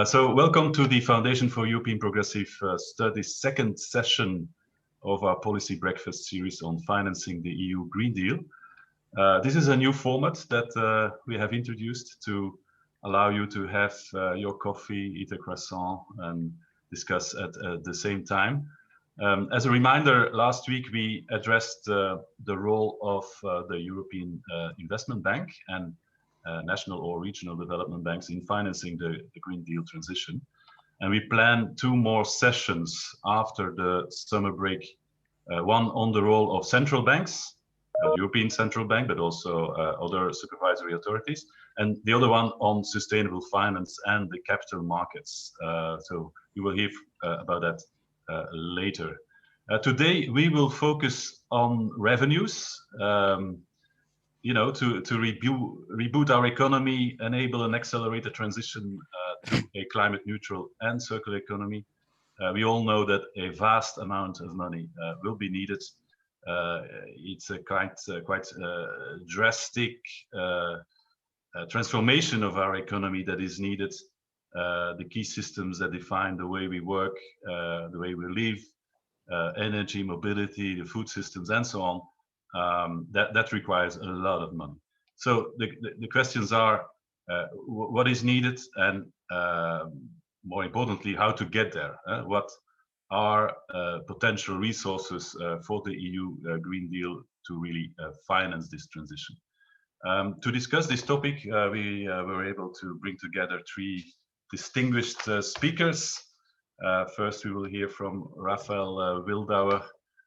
So welcome to the Foundation for European Progressive Studies second session of our policy breakfast series on financing the EU Green Deal. This is a new format that we have introduced to allow you to have your coffee, eat a croissant and discuss at the same time. As a reminder, last week we addressed the role of the European Investment Bank and national or regional development banks in financing the Green Deal transition. And we plan two more sessions after the summer break, one on the role of central banks, the European Central Bank, but also other supervisory authorities, and the other one on sustainable finance and the capital markets. So you will hear about that later. Today we will focus on revenues. To reboot our economy, enable an accelerated transition to a climate neutral and circular economy. We all know that a vast amount of money will be needed. It's a quite drastic transformation of our economy that is needed. The key systems that define the way we work, the way we live, energy, mobility, the food systems, and so on. That requires a lot of money. So the questions are, what is needed, and more importantly, how to get there? What are potential resources for the EU Green Deal to really finance this transition? To discuss this topic, we were able to bring together three distinguished speakers. First, we will hear from Rafael WILDAUER,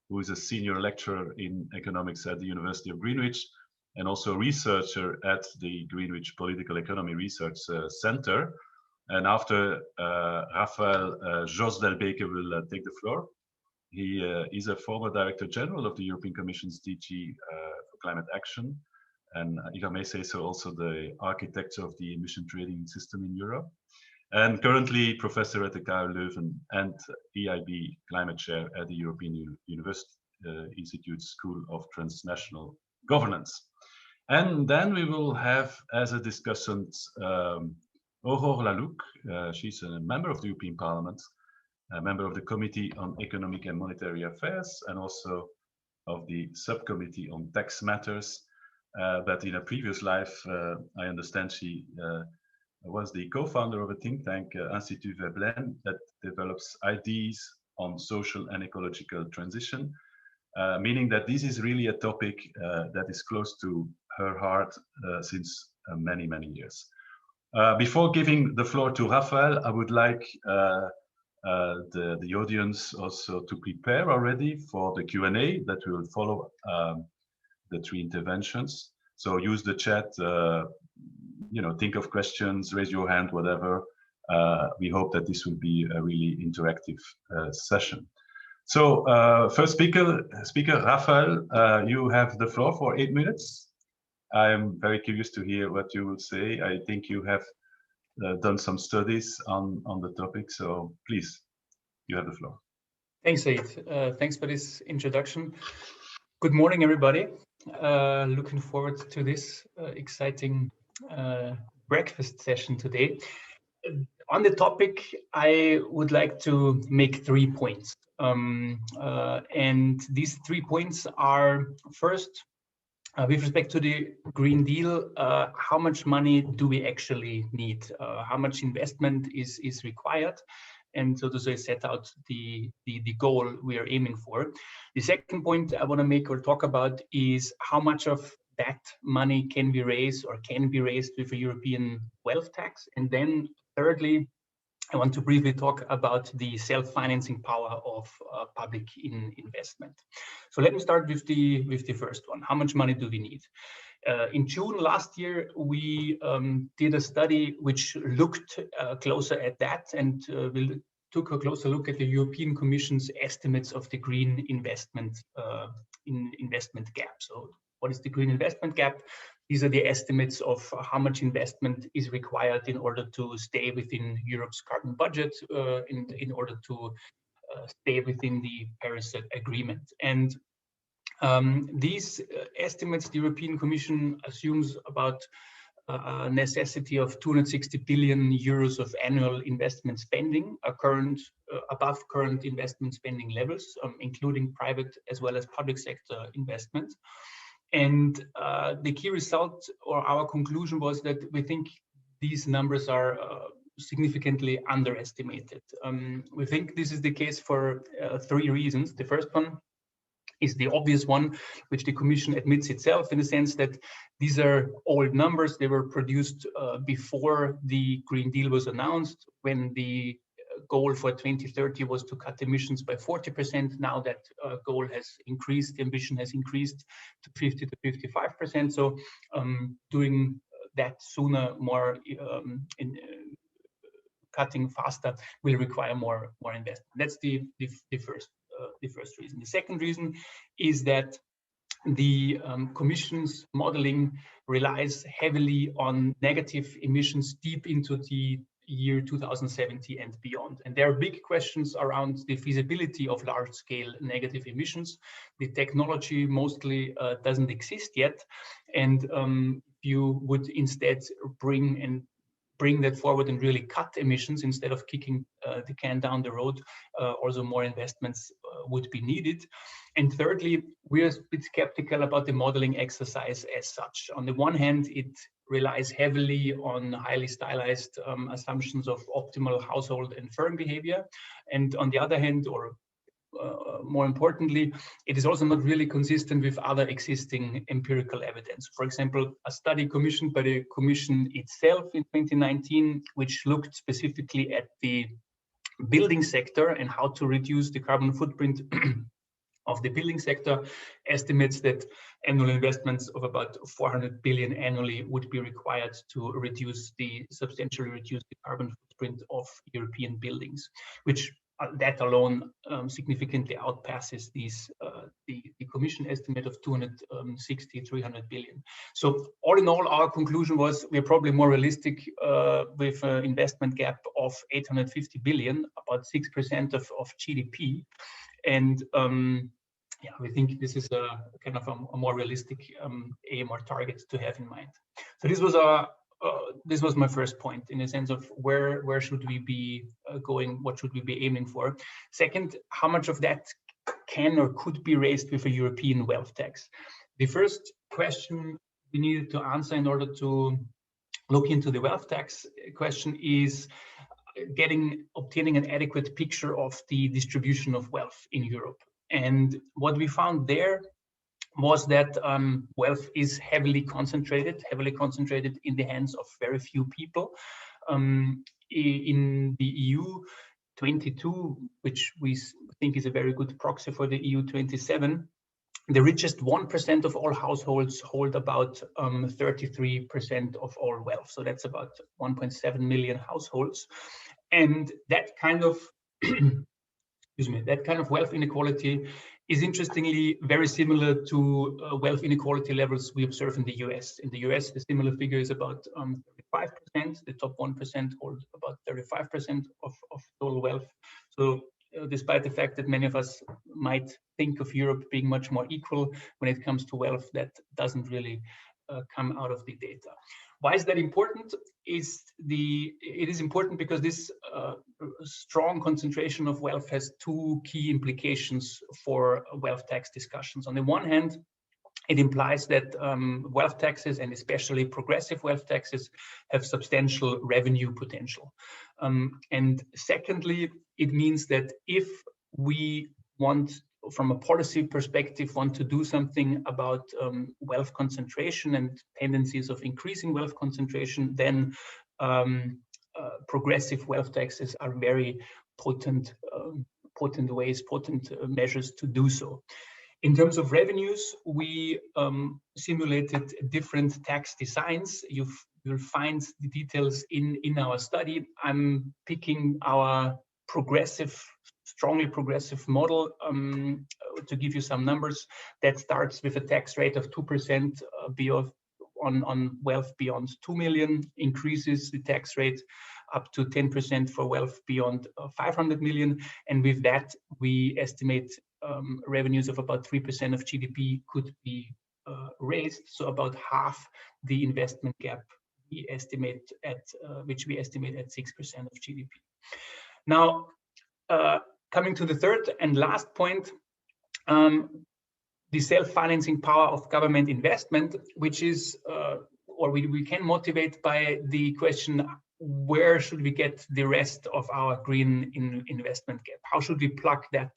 who is a senior lecturer in economics at the University of Greenwich and also a researcher at the Greenwich Political Economy Research Center. And after Rafael, Jos DELBEKE will take the floor. He is a former Director General of the European Commission's DG for Climate Action, and if I may say so, also the architect of the emission trading system in Europe. And currently professor at the KU Leuven and EIB Climate Chair at the European Institute School of Transnational Governance. And then we will have as a discussant Aurore LALUCQ. She's a member of the European Parliament, a member of the Committee on Economic and Monetary Affairs, and also of the Subcommittee on Tax Matters. But in a previous life, I understand she was the co-founder of a think tank, Institut that develops ideas on social and ecological transition, meaning that this is really a topic that is close to her heart since many, many years. Before giving the floor to Rafael, I would like the audience also to prepare already for the Q&A that will follow the three interventions. So use the chat, think of questions, raise your hand, whatever. We hope that this will be a really interactive session. So first speaker Rafael, you have the floor for 8 minutes. I'm very curious to hear what you will say. I think you have done some studies on the topic, so please, you have the floor. Thanks, Said. Thanks for this introduction. Good morning, everybody. Looking forward to this exciting breakfast session today. On the topic, I would like to make 3 points. And these 3 points are, first, with respect to the Green Deal, how much money do we actually need? How much investment is required? And so to say, set out the goal we are aiming for. The second point I want to make or talk about is how much of that money can we raise or can be raised with a European wealth tax. And then thirdly, I want to briefly talk about the self-financing power of public investment. So let me start with the first one. How much money do we need? In June last year, we did a study which looked closer at that, and we took a closer look at the European Commission's estimates of the green investment gap. So what is the green investment gap? These are the estimates of how much investment is required in order to stay within Europe's carbon budget, in order to stay within the Paris Agreement. And these estimates, the European Commission assumes about a necessity of 260 billion euros of annual investment spending, above current investment spending levels, including private as well as public sector investment. And the key result or our conclusion was that we think these numbers are significantly underestimated. We think this is the case for 3 reasons. The first one is the obvious one, which the Commission admits itself, in the sense that these are old numbers. They were produced before the Green Deal was announced, when the goal for 2030 was to cut emissions by 40%. Now that goal has increased, the ambition has increased to 50 to 55%. So doing that sooner, more cutting faster, will require more investment. That's the first reason. The second reason is that the Commission's modeling relies heavily on negative emissions deep into the year 2070 and beyond. And there are big questions around the feasibility of large-scale negative emissions. The technology mostly doesn't exist yet. And you would instead bring that forward and really cut emissions instead of kicking the can down the road. Also, more investments would be needed. And thirdly, we're a bit skeptical about the modeling exercise as such. On the one hand, it relies heavily on highly stylized assumptions of optimal household and firm behavior. And on the other hand, or more importantly, it is also not really consistent with other existing empirical evidence. For example, a study commissioned by the Commission itself in 2019, which looked specifically at the building sector and how to reduce the carbon footprint of the building sector, estimates that annual investments of about 400 billion annually would be required to substantially reduce the carbon footprint of European buildings, which that alone significantly outpasses the Commission estimate of 300 billion. So all in all, our conclusion was we're probably more realistic with an investment gap of 850 billion, about 6% of GDP. And yeah, we think this is a kind of a more realistic aim or target to have in mind. So this was my first point, in the sense of where should we be going, what should we be aiming for. Second, how much of that can or could be raised with a European wealth tax? The first question we needed to answer in order to look into the wealth tax question is obtaining an adequate picture of the distribution of wealth in Europe. And what we found there was that wealth is heavily concentrated in the hands of very few people. In the EU 22, which we think is a very good proxy for the EU 27, the richest 1% of all households hold about 33% of all wealth. So that's about 1.7 million households. And that kind of wealth inequality is interestingly very similar to wealth inequality levels we observe in the US. In the US, the similar figure is about 35%. The top 1% hold about 35% of total wealth. So despite the fact that many of us might think of Europe being much more equal when it comes to wealth, that doesn't really come out of the data. Why is that important? It is important because this strong concentration of wealth has 2 key implications for wealth tax discussions. On the one hand, it implies that wealth taxes, and especially progressive wealth taxes, have substantial revenue potential. And secondly, it means that if we want, from a policy perspective, want to do something about wealth concentration and tendencies of increasing wealth concentration, then progressive wealth taxes are very potent measures to do so. In terms of revenues, we simulated different tax designs. You'll find the details in our study. I'm picking our strongly progressive model to give you some numbers. That starts with a tax rate of 2% on wealth beyond 2 million, increases the tax rate up to 10% for wealth beyond 500 million. And with that, we estimate revenues of about 3% of GDP could be raised. So about half the investment gap we estimate at 6% of GDP. Now, coming to the third and last point, the self-financing power of government investment, which is, or we can motivate by the question, where should we get the rest of our green investment gap? How should we plug that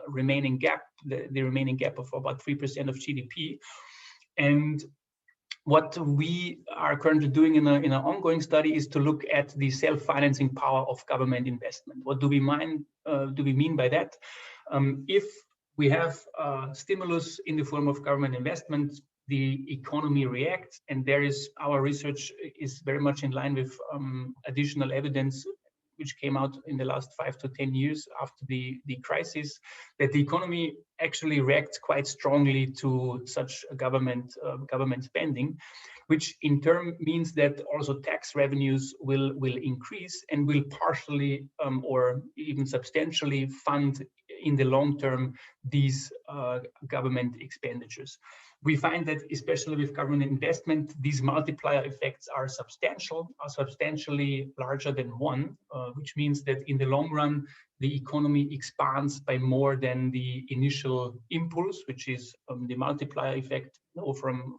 remaining gap, the remaining gap of about 3% of GDP? And what we are currently doing in an ongoing study is to look at the self-financing power of government investment. What do we mean by that? If we have stimulus in the form of government investment, the economy reacts, and our research is very much in line with additional evidence which came out in the last 5 to 10 years after the crisis, that the economy actually reacts quite strongly to such government spending, which in turn means that also tax revenues will increase and will partially or even substantially fund in the long term these government expenditures. We find that especially with government investment, these multiplier effects are substantially larger than 1, which means that in the long run, the economy expands by more than the initial impulse, which is the multiplier effect from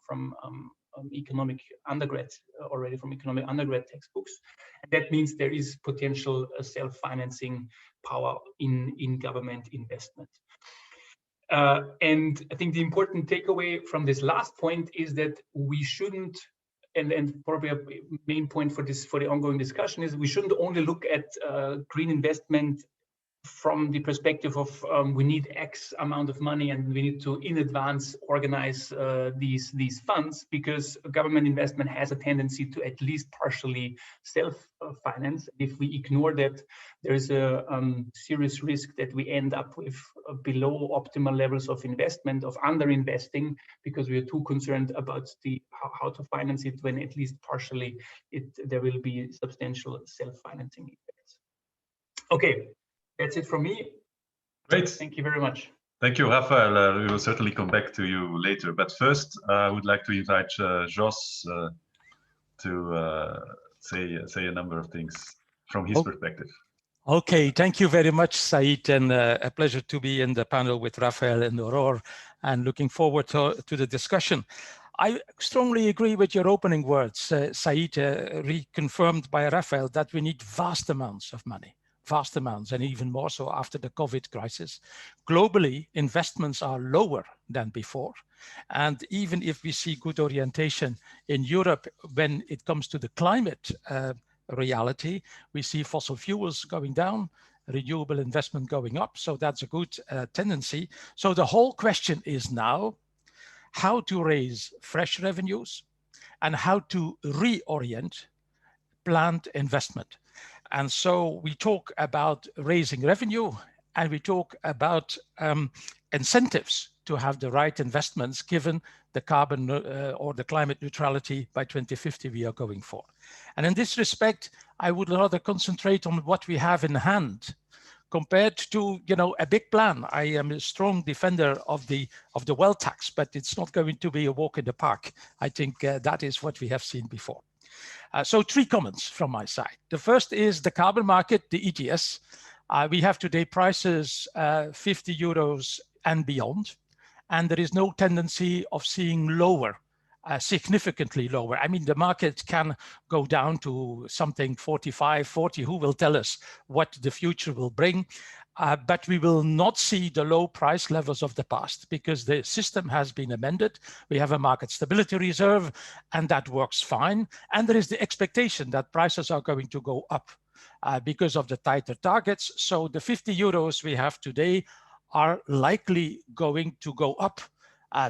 economic undergrad, already from economic undergrad textbooks. And that means there is potential self-financing power in government investment. And I think the important takeaway from this last point is that we shouldn't, and probably a main point for the ongoing discussion is, we shouldn't only look at green investment from the perspective of we need X amount of money and we need to in advance organize these funds, because government investment has a tendency to at least partially self-finance. If we ignore that, there is a serious risk that we end up with below optimal levels of investment, of underinvesting, because we are too concerned about how to finance it, when at least partially there will be substantial self-financing effects. Okay. That's it from me. Great. Thank you very much. Thank you, Rafael. We will certainly come back to you later. But first, I would like to invite Jos to say a number of things from his perspective. Okay, thank you very much, Said, and a pleasure to be in the panel with Rafael and Aurore, and looking forward to the discussion. I strongly agree with your opening words, Said, reconfirmed by Rafael, that we need vast amounts of money. Vast amounts, and even more so after the COVID crisis. Globally, investments are lower than before. And even if we see good orientation in Europe when it comes to the climate reality, we see fossil fuels going down, renewable investment going up. So that's a good tendency. So the whole question is now how to raise fresh revenues and how to reorient planned investment. And so we talk about raising revenue, and we talk about incentives to have the right investments given the carbon or the climate neutrality by 2050 we are going for. And in this respect, I would rather concentrate on what we have in hand compared to, a big plan. I am a strong defender of the wealth tax, but it's not going to be a walk in the park. I think that is what we have seen before. So 3 comments from my side. The first is the carbon market, the ETS. We have today prices 50 euros and beyond, and there is no tendency of seeing lower, significantly lower. I mean, the market can go down to something 45, 40, who will tell us what the future will bring? But we will not see the low price levels of the past because the system has been amended. We have a market stability reserve and that works fine. And there is the expectation that prices are going to go up because of the tighter targets. So the 50 euros we have today are likely going to go up.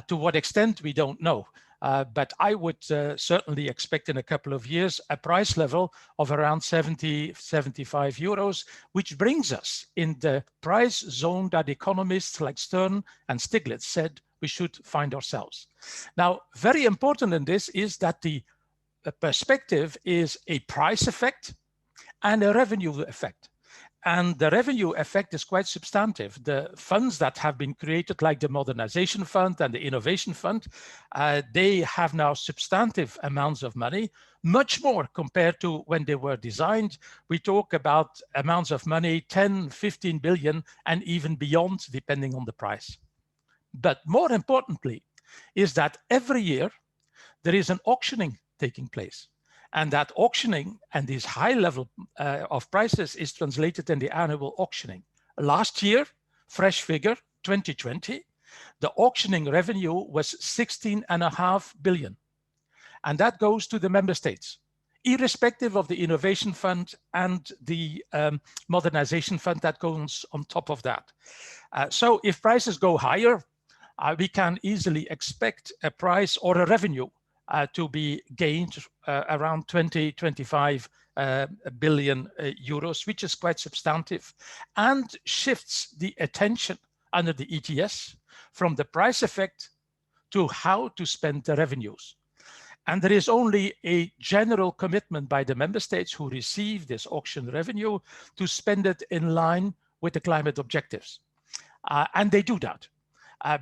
To what extent, we don't know. But I would certainly expect in a couple of years a price level of around 70, 75 euros, which brings us in the price zone that economists like Stern and Stiglitz said we should find ourselves. Now, very important in this is that the perspective is a price effect and a revenue effect. and the revenue effect is quite substantive. The funds that have been created, like the Modernization Fund and the Innovation Fund, they have now substantive amounts of money, much more compared to when they were designed. We talk about amounts of money, 10, 15 billion, and even beyond, depending on the price. But more importantly, is that every year there is an auctioning taking place. And that auctioning and this high level of prices is translated in the annual auctioning. Last year, fresh figure, 2020, the auctioning revenue was 16.5 billion. And that goes to the member states, irrespective of the Innovation Fund and the Modernization Fund that goes on top of that. So if prices go higher, we can easily expect a price or a revenue to be gained around 20-25 billion euros, which is quite substantive, and shifts the attention under the ETS from the price effect to how to spend the revenues. And there is only a general commitment by the member states who receive this auction revenue to spend it in line with the climate objectives. And they do that.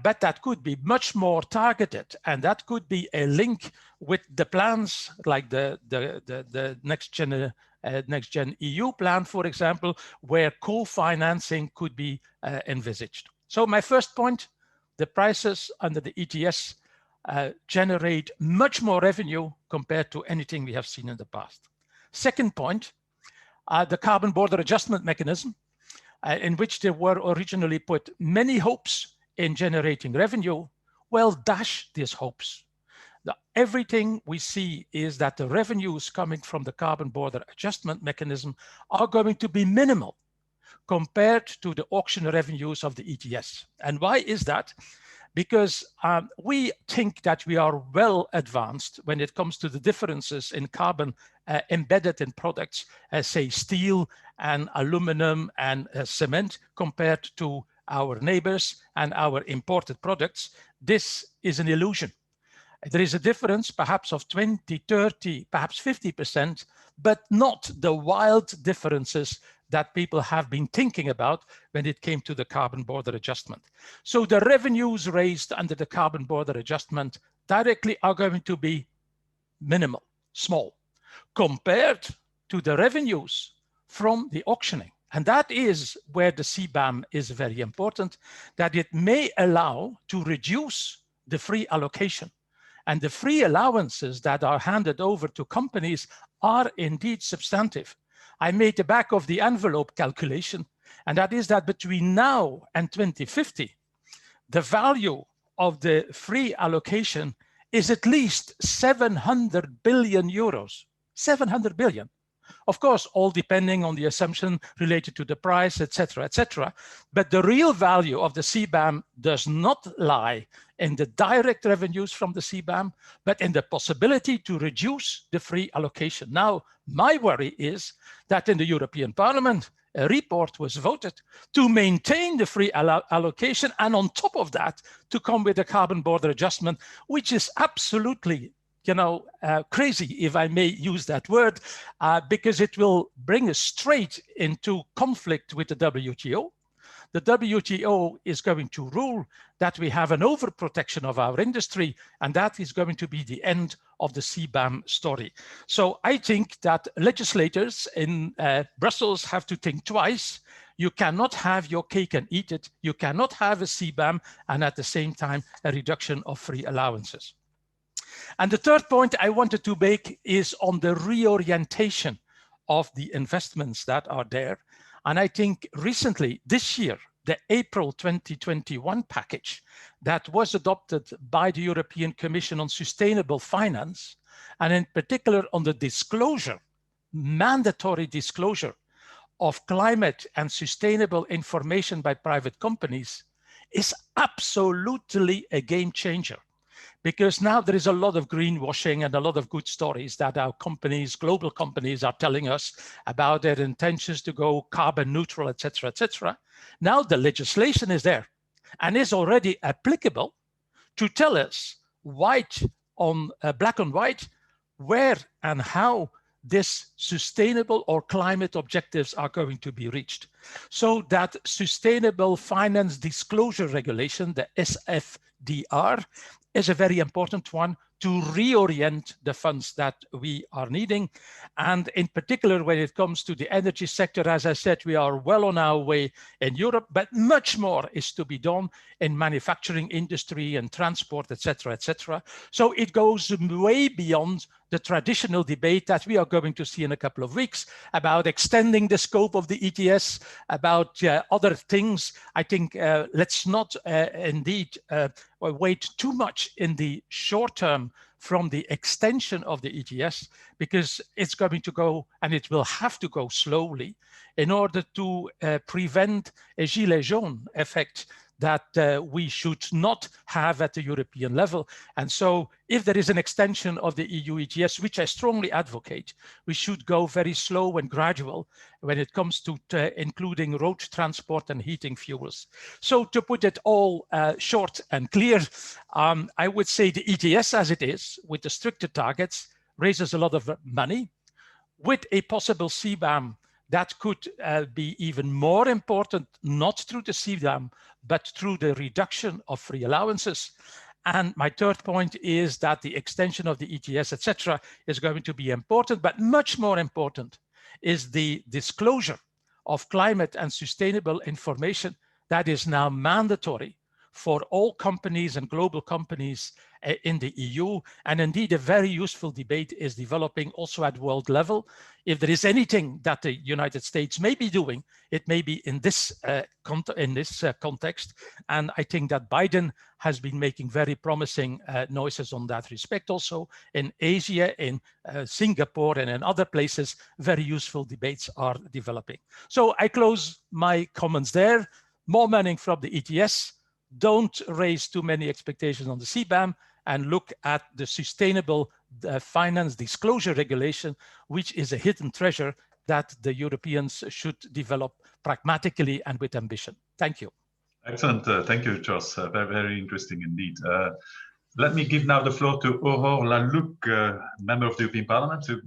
But that could be much more targeted, and that could be a link with the plans like the next gen EU plan, for example, where co-financing could be envisaged. So my first point, the prices under the ETS generate much more revenue compared to anything we have seen in the past. Second point, the carbon border adjustment mechanism, in which there were originally put many hopes in generating revenue, well, dash these hopes. Everything we see is that the revenues coming from the carbon border adjustment mechanism are going to be minimal compared to the auction revenues of the ETS. And why is that? Because we think that we are well advanced when it comes to the differences in carbon embedded in products, say steel and aluminum and cement, compared to our neighbors and our imported products. This is an illusion. There is a difference perhaps of 20, 30, perhaps 50%, but not the wild differences that people have been thinking about when it came to the carbon border adjustment. So the revenues raised under the carbon border adjustment directly are going to be minimal, small, compared to the revenues from the auctioning. And that is where the CBAM is very important, that it may allow to reduce the free allocation. And the free allowances that are handed over to companies are indeed substantive. I made the back of the envelope calculation, and that is that between now and 2050, the value of the free allocation is at least 700 billion euros, 700 billion. Of course, all depending on the assumption related to the price, etc., etc. But the real value of the CBAM does not lie in the direct revenues from the CBAM, but in the possibility to reduce the free allocation. Now, my worry is that in the European Parliament, a report was voted to maintain the free allocation, and on top of that, to come with a carbon border adjustment, which is absolutely crazy, if I may use that word, because it will bring us straight into conflict with the WTO. The WTO is going to rule that we have an overprotection of our industry, and that is going to be the end of the CBAM story. So I think that legislators in Brussels have to think twice. You cannot have your cake and eat it. You cannot have a CBAM and at the same time a reduction of free allowances. And the third point I wanted to make is on the reorientation of the investments that are there. And I think recently, this year, the April 2021 package that was adopted by the European Commission on sustainable finance, and in particular on the disclosure, mandatory disclosure of climate and sustainable information by private companies, is absolutely a game changer. Because now there is a lot of greenwashing and a lot of good stories that our companies, global companies, are telling us about their intentions to go carbon neutral, etc., etc. Now the legislation is there and is already applicable to tell us white on black on white where and how this sustainable or climate objectives are going to be reached. So that Sustainable Finance Disclosure Regulation, the SFDR, is a very important one to reorient the funds that we are needing. And in particular, when it comes to the energy sector, as I said, we are well on our way in Europe, but much more is to be done in manufacturing industry and transport, etc., etc. So it goes way beyond the traditional debate that we are going to see in a couple of weeks about extending the scope of the ETS, about other things. I think let's not indeed wait too much in the short term from the extension of the ETS, because it's going to go, and it will have to go slowly in order to prevent a gilet jaune effect that we should not have at the European level. And so if there is an extension of the EU ETS, which I strongly advocate, we should go very slow and gradual when it comes to including road transport and heating fuels. So to put it all short and clear, I would say the ETS as it is, with the stricter targets, raises a lot of money. With a possible CBAM, that could be even more important, not through the CBAM, but through the reduction of free allowances. And my third point is that the extension of the ETS, etc., is going to be important, but much more important is the disclosure of climate and sustainable information that is now mandatory for all companies and global companies in the EU. And indeed, a very useful debate is developing also at world level. If there is anything that the United States may be doing, it may be in this context. And I think that Biden has been making very promising noises on that respect. Also in Asia, in Singapore, and in other places, very useful debates are developing. So I close my comments there. More money from the ETS. Don't raise too many expectations on the CBAM, and look at the Sustainable Finance Disclosure Regulation, which is a hidden treasure that the Europeans should develop pragmatically and with ambition. Thank you. Excellent. Thank you, Jos. Very, very interesting indeed. Let me give now the floor to Aurore LALUCQ, member of the European Parliament, to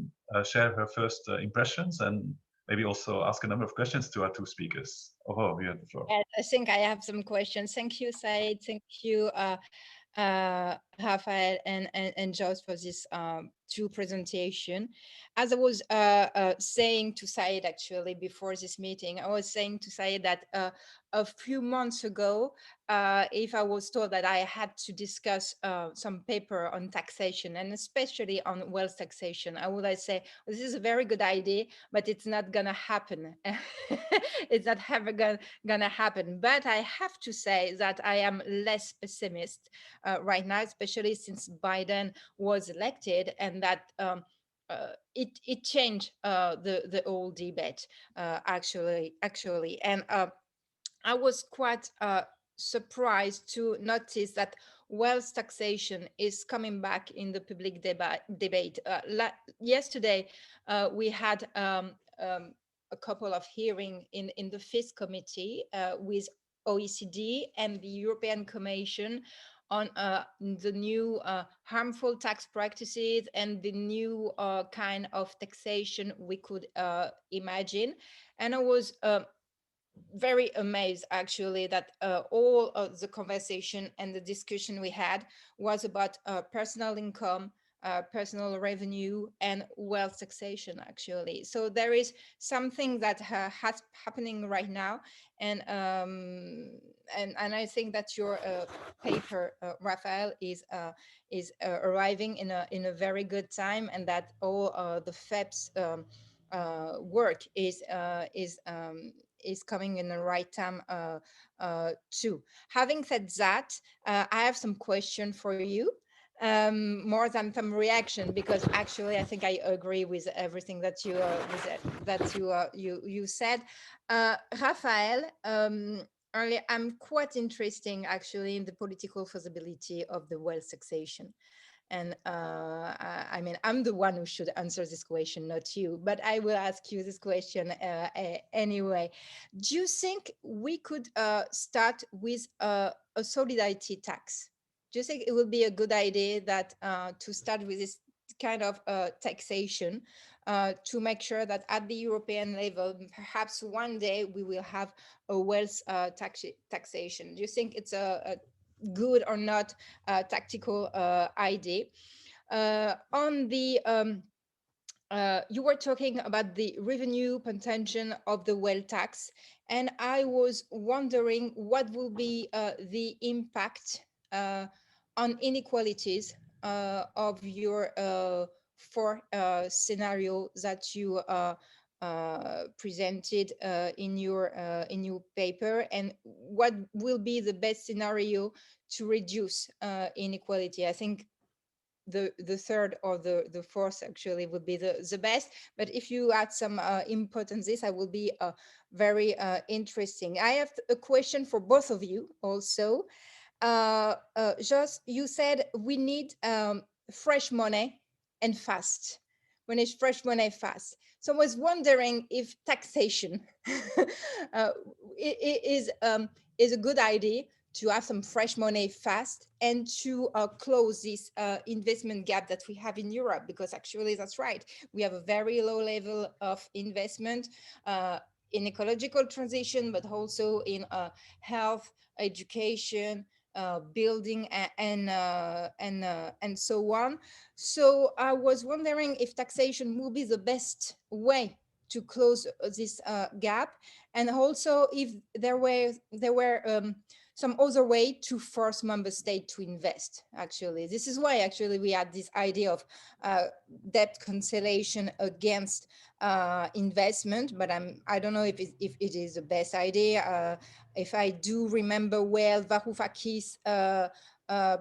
share her first impressions and maybe also ask a number of questions to our two speakers. Aurore, you have the floor. I think I have some questions. Thank you, Said. Thank you, Rafael and Jos, for this two presentation. As I was saying to Said actually before this meeting, I was saying to Said that a few months ago, if I was told that I had to discuss some paper on taxation, and especially on wealth taxation, I would say, well, this is a very good idea, but it's not gonna happen. It's not ever gonna happen. But I have to say that I am less pessimist right now, especially since Biden was elected, and that it changed the whole debate actually. And I was quite surprised to notice that wealth taxation is coming back in the public debate. Yesterday, we had a couple of hearings in the FEPS committee with OECD and the European Commission on the new harmful tax practices and the new kind of taxation we could imagine. And I was very amazed actually that all of the conversation and the discussion we had was about personal income, personal revenue, and wealth taxation actually. So there is something that has happening right now, and I think that your paper, Rafael, is arriving in a very good time, and that all the FEPS work is coming in the right time too. Having said that, I have some question for you, more than some reaction, because actually I think I agree with everything that you said. Rafael, earlier, I'm quite interested actually in the political feasibility of the wealth taxation. And I mean, I'm the one who should answer this question, not you, but I will ask you this question anyway. Do you think we could start with a solidarity tax? Do you think it would be a good idea that to start with this kind of taxation to make sure that at the European level, perhaps one day we will have a wealth taxation? Do you think it's a good or not tactical idea? On the you were talking about the revenue potential of the wealth tax, and I was wondering what will be the impact on inequalities of your four scenario that you presented in your paper, and what will be the best scenario to reduce inequality? I think the third or the fourth actually would be the best, but if you add some input on this, I will be very interesting. I have a question for both of you also. Jos, you said we need fresh money and fast. We need fresh money fast. So I was wondering if taxation is a good idea to have some fresh money fast and to close this investment gap that we have in Europe, because actually that's right. We have a very low level of investment in ecological transition, but also in health, education, building, and so on. So I was wondering if taxation will be the best way to close this gap, and also if there were some other way to force member states to invest. Actually, this is why actually we had this idea of debt cancellation against investment, but I don't know if it is the best idea. If I do remember well, Varoufakis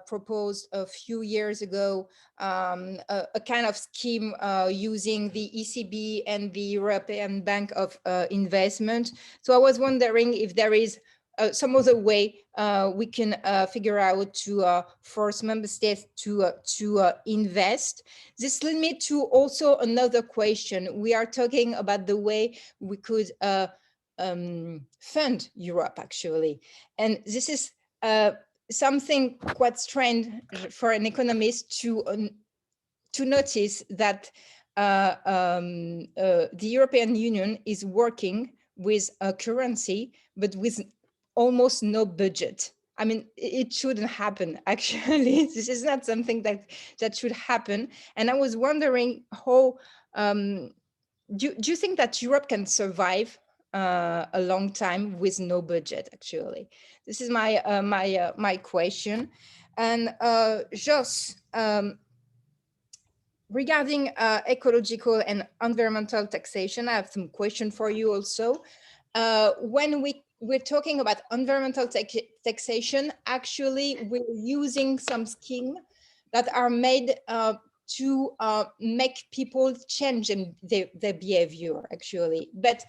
proposed a few years ago a kind of scheme using the ECB and the European Bank of Investment. So I was wondering if there is some other way we can figure out to force member states to invest. This leads me to also another question. We are talking about the way we could fund Europe, actually. And this is something quite strange for an economist to notice that the European Union is working with a currency, but with almost no budget. I mean, it shouldn't happen, actually. This is not something that should happen. And I was wondering how, do you think that Europe can survive a long time with no budget, actually? This is my my question. And Jos, regarding ecological and environmental taxation, I have some question for you also. When we're talking about environmental taxation, actually we're using some schemes that are made to make people change their behavior, actually. But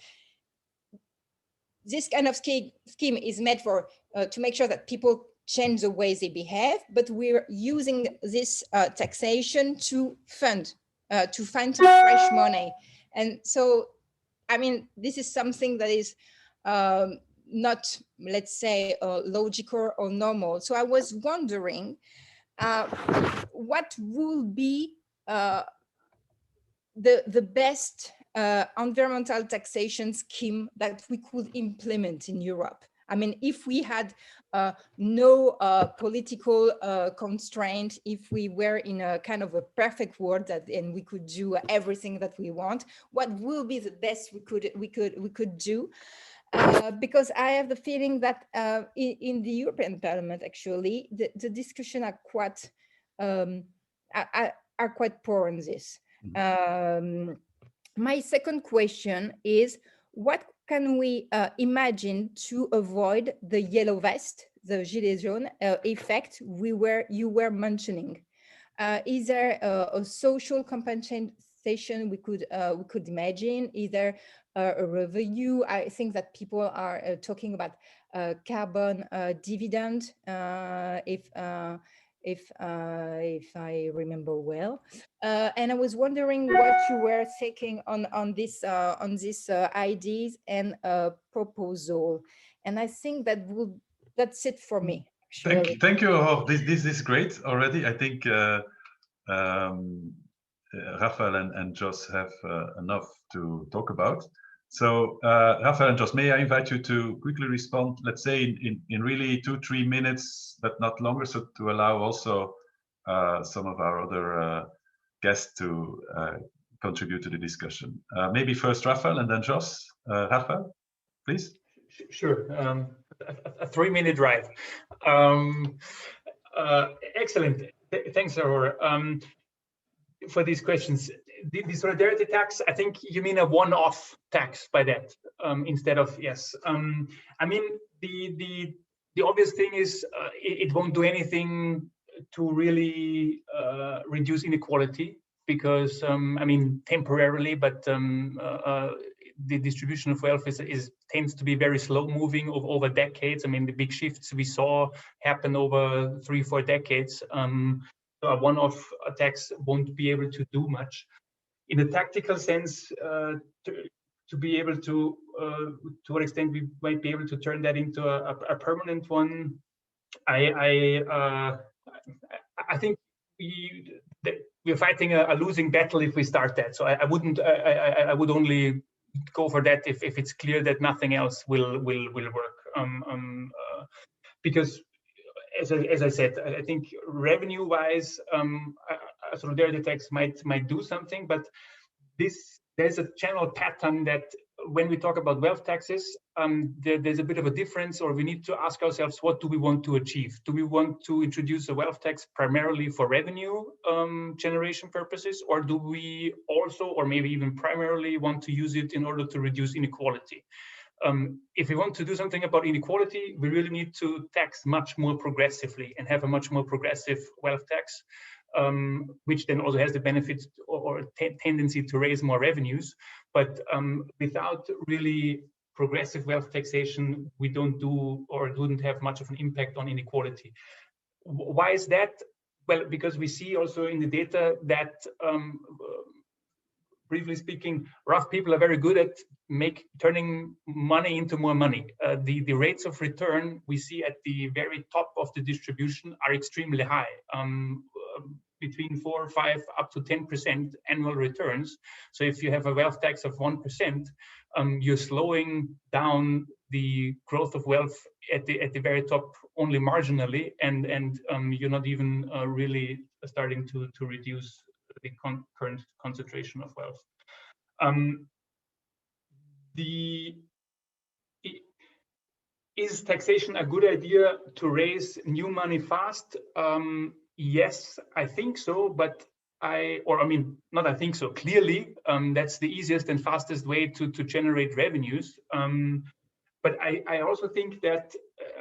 this kind of scheme is made for to make sure that people change the way they behave, but we're using this taxation to fund fresh money. And so, I mean, this is something that is not, let's say, logical or normal. So I was wondering what will be the best environmental taxation scheme that we could implement in Europe. I mean, if we had no political constraint, if we were in a kind of a perfect world and we could do everything that we want, what will be the best we could do? Because I have the feeling that in the European Parliament, actually, the discussion are quite poor on this. My second question is, what can we imagine to avoid the yellow vest, the gilets jaunes effect you were mentioning? Is there a social compensation we could imagine? Either a revenue? I think that people are talking about carbon dividend, if I remember well, and I was wondering what you were thinking on this ideas and proposal. And I think that's it for me. Thank you. This is great already. I think Rafael and Jos have enough to talk about. So Rafael and Jos, may I invite you to quickly respond, let's say in really 2-3 minutes, but not longer, so to allow also some of our other guests to contribute to the discussion. Maybe first Rafael and then Jos. Rafael, please. Sure. A 3-minute drive. Excellent. Thanks, Aurore, for these questions. The solidarity tax, I think you mean a one-off tax by that, instead of, yes. I mean, the obvious thing is it won't do anything to really reduce inequality, because, I mean, temporarily, but the distribution of wealth tends to be very slow moving over decades. I mean, the big shifts we saw happen over 3-4 decades. So a one-off tax won't be able to do much. In a tactical sense, to be able to what extent we might be able to turn that into a permanent one, I think we're fighting a losing battle if we start that. So I would only go for that if it's clear that nothing else will work. Because as I said, I think revenue-wise, a solidarity tax might do something, but there's a general pattern that when we talk about wealth taxes, there's a bit of a difference, or we need to ask ourselves, what do we want to achieve? Do we want to introduce a wealth tax primarily for revenue generation purposes, or do we also, or maybe even primarily, want to use it in order to reduce inequality? If we want to do something about inequality, we really need to tax much more progressively and have a much more progressive wealth tax, which then also has the benefit or tendency to raise more revenues. But without really progressive wealth taxation, we don't do or wouldn't have much of an impact on inequality. Why is that? Well, because we see also in the data that, briefly speaking, rough people are very good at turning money into more money. The rates of return we see at the very top of the distribution are extremely high, between 4, 5, up to 10% annual returns. So if you have a wealth tax of 1%, you're slowing down the growth of wealth at the very top only marginally, and you're not even really starting to reduce the current concentration of wealth. Is taxation a good idea to raise new money fast? Yes, I think so, but not I think so, clearly, that's the easiest and fastest way to generate revenues. But I also think that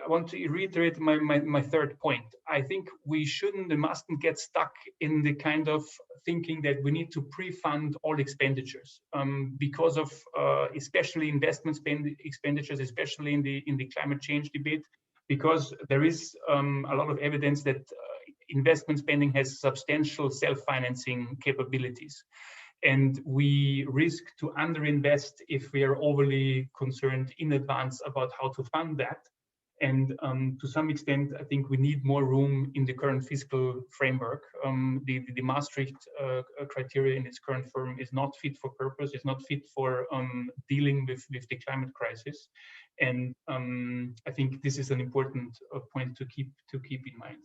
I want to reiterate my third point. I think we shouldn't and mustn't get stuck in the kind of thinking that we need to pre-fund all expenditures, because of especially investment expenditures, especially in the climate change debate, because there is a lot of evidence that investment spending has substantial self-financing capabilities. And we risk to underinvest if we are overly concerned in advance about how to fund that. And to some extent, I think we need more room in the current fiscal framework. The Maastricht criteria in its current form is not fit for purpose, it's not fit for dealing with the climate crisis. And I think this is an important point to keep in mind.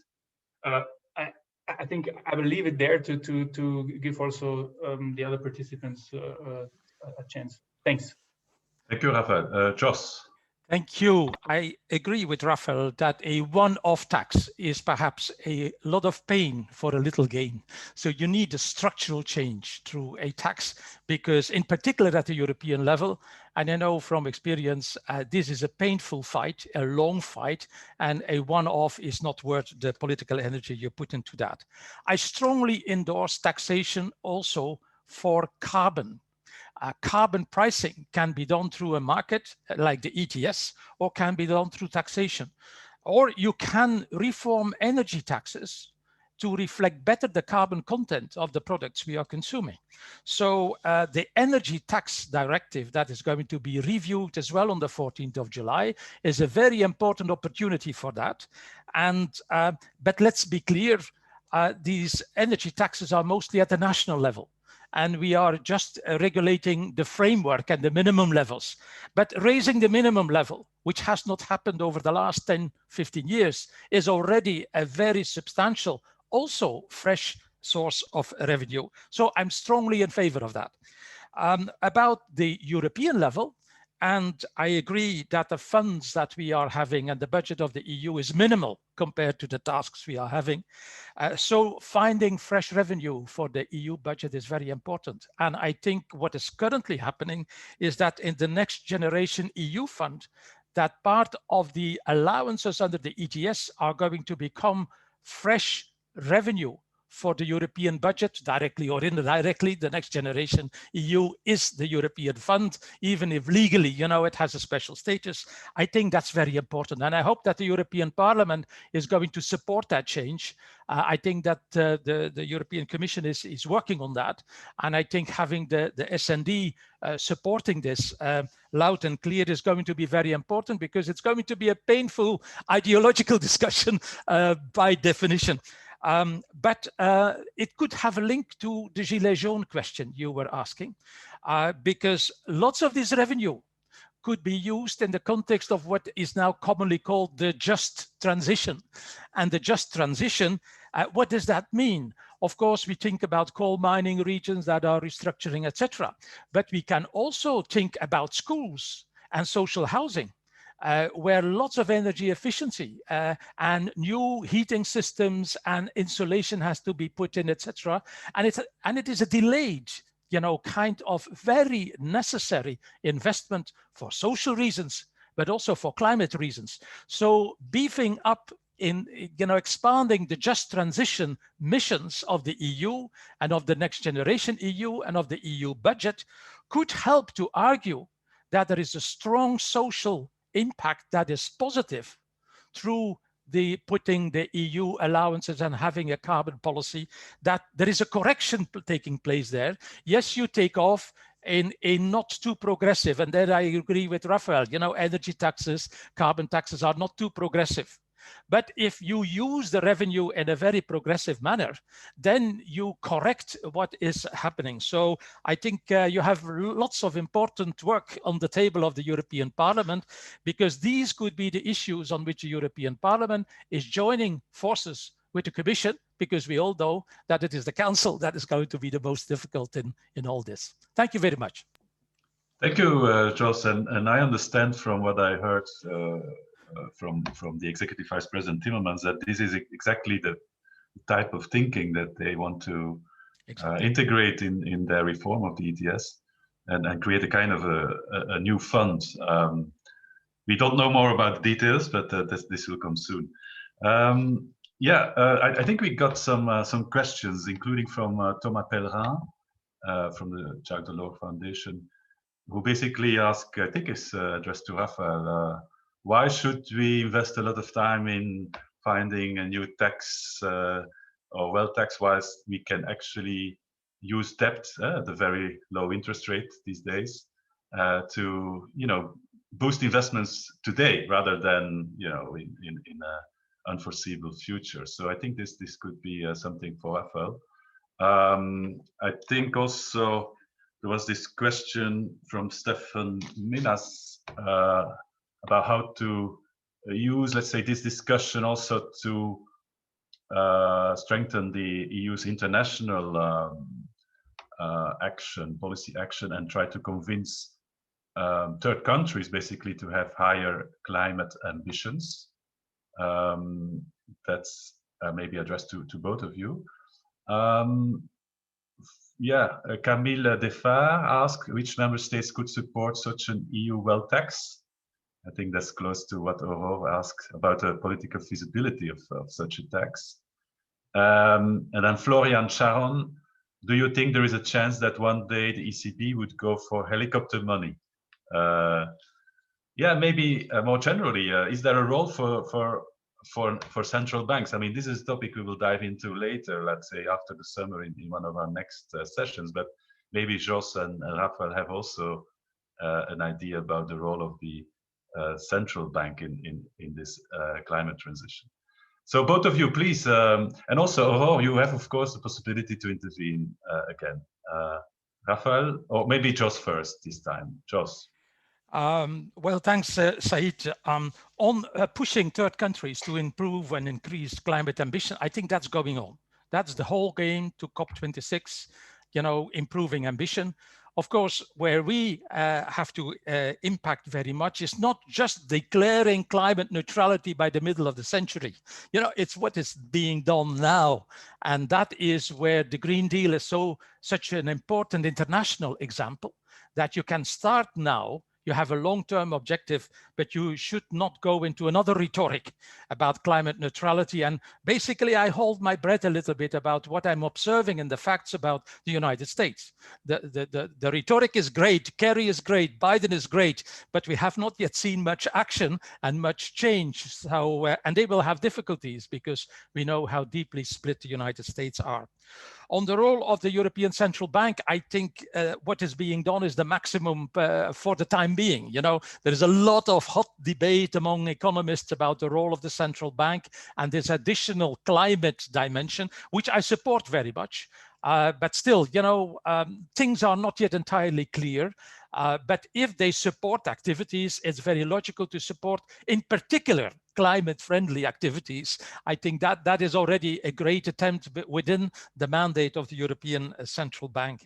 I think I will leave it there to give also the other participants a chance. Thanks. Thank you, Rafael. Jos. Thank you. I agree with Rafael that a one-off tax is perhaps a lot of pain for a little gain. So you need a structural change through a tax, because in particular at the European level, and I know from experience, this is a painful fight, a long fight, and a one-off is not worth the political energy you put into that. I strongly endorse taxation also for carbon. Carbon pricing can be done through a market like the ETS, or can be done through taxation. Or you can reform energy taxes to reflect better the carbon content of the products we are consuming. So the energy tax directive that is going to be reviewed as well on the 14th of July is a very important opportunity for that. And but let's be clear, these energy taxes are mostly at the national level. and we are just regulating the framework and the minimum levels. But raising the minimum level, which has not happened over the last 10, 15 years, is already a very substantial, also fresh source of revenue. So I'm strongly in favor of that. About the European level, and I agree that the funds that we are having and the budget of the EU is minimal compared to the tasks we are having. So finding fresh revenue for the EU budget is very important. And I think what is currently happening is that in the Next Generation EU fund, that part of the allowances under the ETS are going to become fresh revenue for the European budget, directly or indirectly. The Next Generation EU is the European fund, even if legally, you know, it has a special status. I think that's very important. And I hope that the European Parliament is going to support that change. I think that the European Commission is working on that. And I think having the SND supporting this loud and clear is going to be very important, because it's going to be a painful ideological discussion by definition. But it could have a link to the Gilets jaunes question you were asking, because lots of this revenue could be used in the context of what is now commonly called the just transition. And the just transition, what does that mean? Of course, we think about coal mining regions that are restructuring, etc. But we can also think about schools and social housing. Where lots of energy efficiency and new heating systems and insulation has to be put in, etc. And it is a delayed, you know, kind of very necessary investment for social reasons, but also for climate reasons. So beefing up in, you know, expanding the just transition missions of the EU and of the Next Generation EU and of the EU budget could help to argue that there is a strong social impact that is positive through the putting the EU allowances and having a carbon policy, that there is a correction taking place there. Yes, you take off in a not too progressive, and there I agree with Rafael, you know, energy taxes, carbon taxes are not too progressive. But if you use the revenue in a very progressive manner, then you correct what is happening. So I think you have lots of important work on the table of the European Parliament, because these could be the issues on which the European Parliament is joining forces with the Commission, because we all know that it is the Council that is going to be the most difficult in all this. Thank you very much. Thank you, Jos. And I understand from what I heard from the Executive Vice President Timmermans that this is exactly the type of thinking that they want to integrate in their reform of the ETS and create a kind of a new fund. We don't know more about the details, but this will come soon. I think we got some questions, including from Thomas Pellerin from the Jacques Delors Foundation, who basically asked, I think it's addressed to Rafael, why should we invest a lot of time in finding a new tax or wealth tax, whilst we can actually use debt at a very low interest rate these days to, you know, boost investments today rather than, you know, in an unforeseeable future. So I think this could be something for Rafael. I think also there was this question from Stefan Minas about how to use, let's say, this discussion also to strengthen the EU's international policy action, and try to convince third countries basically to have higher climate ambitions. That's maybe addressed to both of you. Camille Defar asked which member states could support such an EU wealth tax. I think that's close to what Aurore asked about the political feasibility of such a tax. And then Florian Sharon, do you think there is a chance that one day the ECB would go for helicopter money? Maybe more generally, is there a role for central banks? I mean, this is a topic we will dive into later, let's say after the summer in one of our next sessions, but maybe Jos and Rafael have also an idea about the role of the central bank in this climate transition. So both of you, please, and also Aurore, you have of course the possibility to intervene again Rafael, or maybe Jos first this time. Jos. Well, thanks, Said. On pushing third countries to improve and increase climate ambition, I think that's going on. That's the whole game to COP26, you know, improving ambition. Of course, where we have to impact very much is not just declaring climate neutrality by the middle of the century. You know, it's what is being done now. And that is where the Green Deal is such an important international example, that you can start now. You have a long-term objective, but you should not go into another rhetoric about climate neutrality. And basically, I hold my breath a little bit about what I'm observing and the facts about the United States. The rhetoric is great, Kerry is great, Biden is great, but we have not yet seen much action and much change. So, and they will have difficulties because we know how deeply split the United States are. On the role of the European Central Bank, I think what is being done is the maximum for the time being. You know, there is a lot of hot debate among economists about the role of the central bank and this additional climate dimension, which I support very much. But still, you know, things are not yet entirely clear. But if they support activities, it's very logical to support, in particular, climate-friendly activities. I think that is already a great attempt within the mandate of the European Central Bank.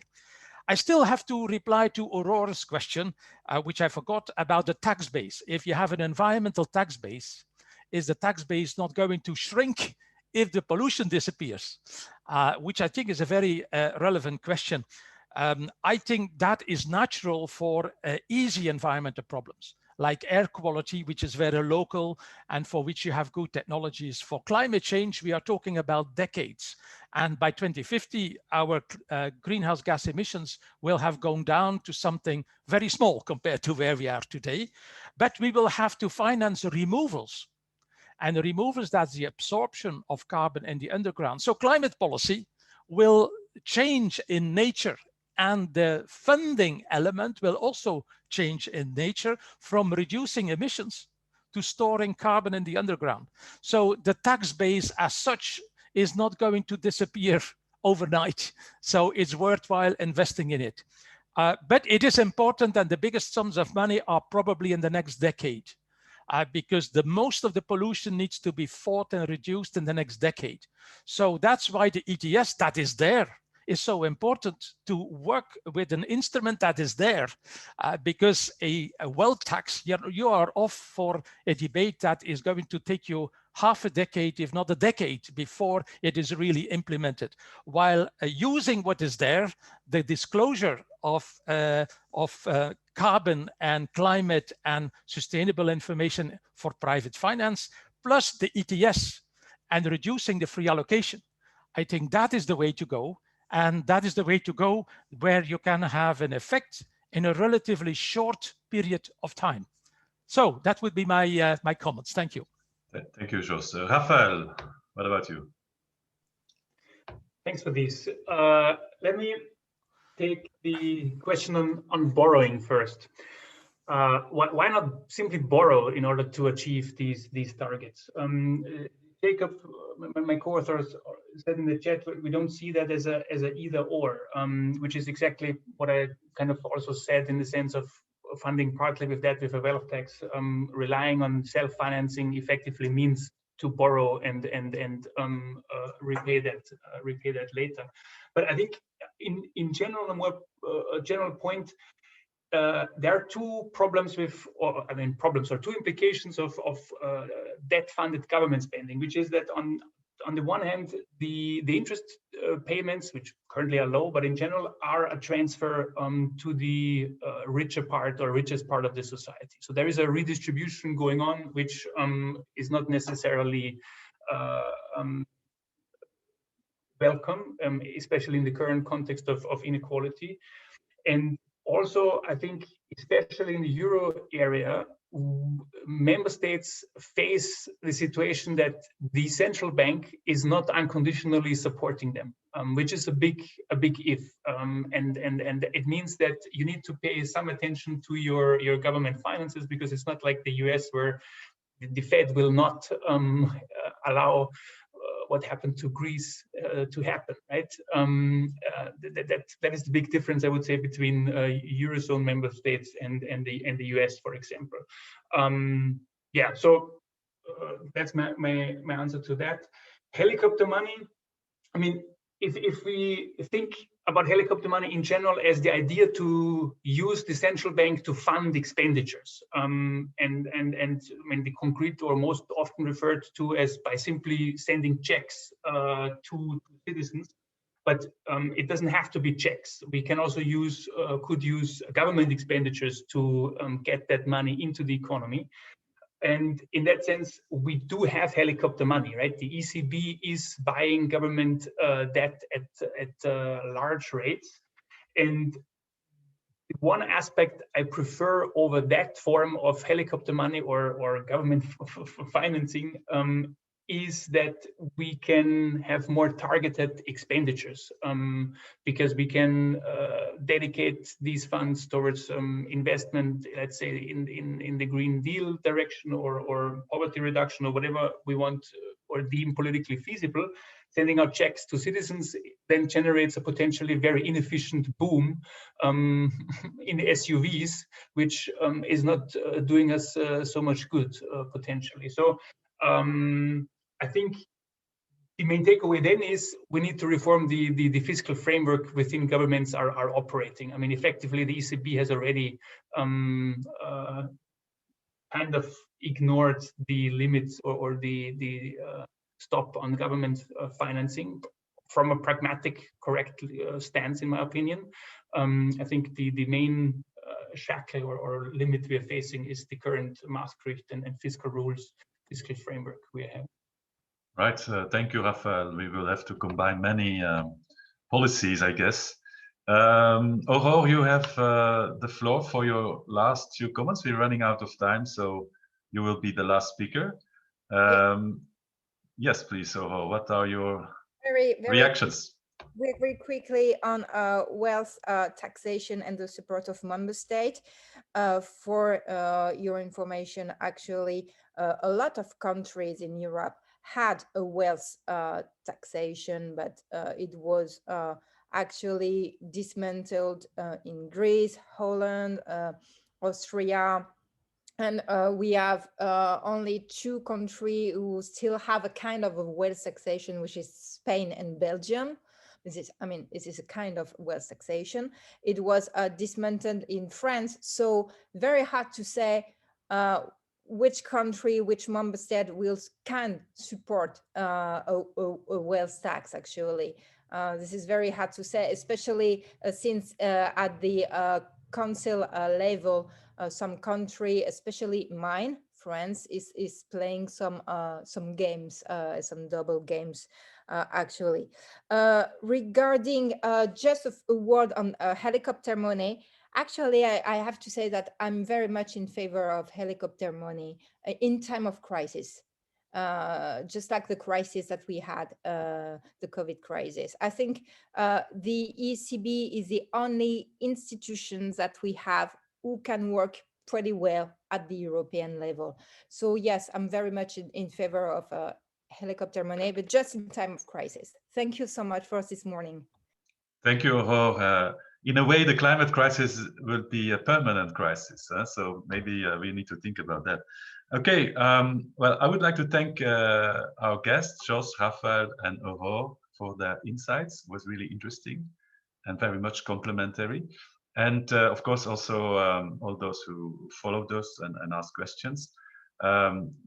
I still have to reply to Aurore's question, which I forgot, about the tax base. If you have an environmental tax base, is the tax base not going to shrink if the pollution disappears? Which I think is a very relevant question. I think that is natural for easy environmental problems, like air quality, which is very local and for which you have good technologies. For climate change, we are talking about decades. And by 2050, our greenhouse gas emissions will have gone down to something very small compared to where we are today. But we will have to finance removals. And the removals, that's the absorption of carbon in the underground. So climate policy will change in nature. And the funding element will also change in nature from reducing emissions to storing carbon in the underground. So the tax base as such is not going to disappear overnight. So it's worthwhile investing in it. But it is important, and the biggest sums of money are probably in the next decade. Because the most of the pollution needs to be fought and reduced in the next decade. So that's why the ETS that is there is so important, to work with an instrument that is there, because a wealth tax, you are off for a debate that is going to take you half a decade, if not a decade, before it is really implemented. While using what is there, the disclosure of carbon and climate and sustainable information for private finance, plus the ETS and reducing the free allocation, I think that is the way to go. And that is the way to go where you can have an effect in a relatively short period of time. So that would be my, my comments. Thank you. Thank you, Jos. Rafael, what about you? Thanks for this. Let me take the question on borrowing first. Why not simply borrow in order to achieve these targets? Jacob, my co-authors said in the chat, we don't see that as a either or, which is exactly what I kind of also said, in the sense of funding partly with that, with a wealth tax. Relying on self-financing effectively means to borrow and repay that later. But I think in general, a more general point, there are two problems with, or I mean, problems or two implications of debt-funded government spending, which is that on the one hand, the interest payments, which currently are low, but in general are a transfer to the richer part or richest part of the society. So there is a redistribution going on, which is not necessarily welcome, especially in the current context of inequality. And also, I think, especially in the euro area, member states face the situation that the central bank is not unconditionally supporting them, which is a big if, and it means that you need to pay some attention to your government finances, because it's not like the US, where the Fed will not allow what happened to Greece to happen, right? That is the big difference, I would say, between Eurozone member states and the US, for example. Yeah, so that's my answer to that. Helicopter money, I mean, if we think about helicopter money in general as the idea to use the central bank to fund expenditures, and I mean the concrete or most often referred to as by simply sending checks to citizens, but it doesn't have to be checks. We can also could use government expenditures to get that money into the economy. And in that sense, we do have helicopter money, right? The ECB is buying government debt at large rates. And one aspect I prefer over that form of helicopter money or government financing is that we can have more targeted expenditures because we can dedicate these funds towards investment, let's say in the Green Deal direction or poverty reduction or whatever we want or deem politically feasible. Sending out checks to citizens then generates a potentially very inefficient boom in SUVs, which is not doing us so much good potentially. So I think the main takeaway then is we need to reform the fiscal framework within governments are operating. I mean, effectively, the ECB has already kind of ignored the limits or the stop on government financing from a pragmatic, correct stance, in my opinion. I think the main shackle or limit we are facing is the current Maastricht and fiscal rules, fiscal framework we have. Right. Thank you, Rafael. We will have to combine many policies, I guess. Aurore, you have the floor for your last few comments. We're running out of time, so you will be the last speaker. Yes, please, Aurore. What are your reactions? Very quickly on wealth taxation and the support of member state. For your information, actually, a lot of countries in Europe had a wealth taxation, but it was actually dismantled in Greece, Holland, Austria, and we have only 2 countries who still have a kind of a wealth taxation, which is Spain and Belgium. This is a kind of wealth taxation. It was dismantled in France, so very hard to say which country, which member state can support a wealth tax, actually. This is very hard to say, especially since at the council level, some country, especially mine, France, is playing some games, some double games, actually. Regarding just a word on helicopter money, actually, I have to say that I'm very much in favor of helicopter money in time of crisis, just like the crisis that we had, the COVID crisis. I think the ECB is the only institution that we have who can work pretty well at the European level. So yes, I'm very much in favor of helicopter money, but just in time of crisis. Thank you so much for this morning. Thank you, Aurore. In a way, the climate crisis will be a permanent crisis. So maybe we need to think about that. Okay, well, I would like to thank our guests, Jos, Rafael, and Aurore, for their insights. It was really interesting and very much complementary. And of course, also all those who followed us and asked questions.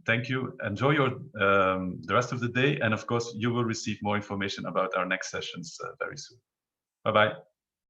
Thank you. Enjoy the rest of the day. And of course, you will receive more information about our next sessions very soon. Bye-bye.